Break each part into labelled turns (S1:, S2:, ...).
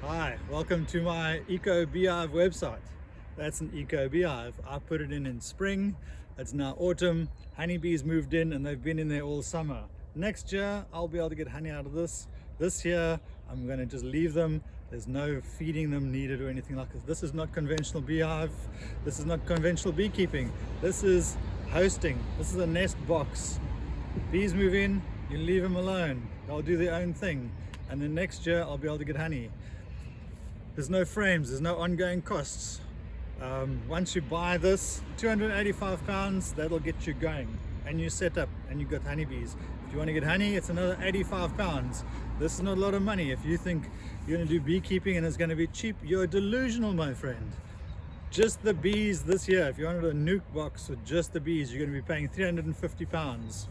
S1: Hi, welcome to my Eco-Beehive website. That's an Eco-Beehive. I put it in spring. It's now autumn. Honeybees moved in and they've been in there all summer. Next year, I'll be able to get honey out of this. This year, I'm going to just leave them. There's no feeding them needed or anything like this. This is not conventional beehive. This is not conventional beekeeping. This is hosting. This is a nest box. Bees move in, you leave them alone. They'll do their own thing. And then next year, I'll be able to get honey. There's no frames, there's no ongoing costs. Once you buy this, £285, that'll get you going. And you set up and you've got honeybees. If you want to get honey, it's another £85. This is not a lot of money. If you think you're going to do beekeeping and it's going to be cheap, you're delusional, my friend. Just the bees this year, if you wanted a nuke box with just the bees, you're going to be paying £350.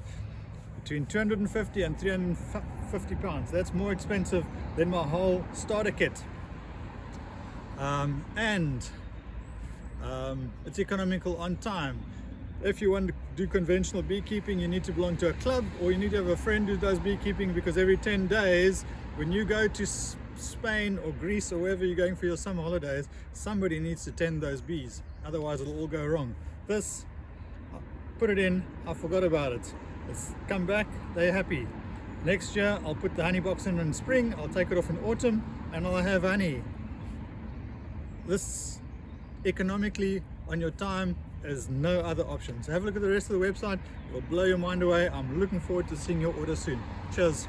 S1: Between 250 and 350 pounds. That's more expensive than my whole starter kit. It's economical on time. If you want to do conventional beekeeping, you need to belong to a club, or you need to have a friend who does beekeeping, because every 10 days when you go to Spain or Greece or wherever you're going for your summer holidays, somebody needs to tend those bees, otherwise it'll all go wrong. This, I put it in, I forgot about it. It's come back, they're happy. Next year I'll put the honey box in spring, I'll take it off in autumn, and I'll have honey. This economically on your time is no other option. So have a look at the rest of the website, it'll blow your mind away. I'm looking forward to seeing your order soon. Cheers.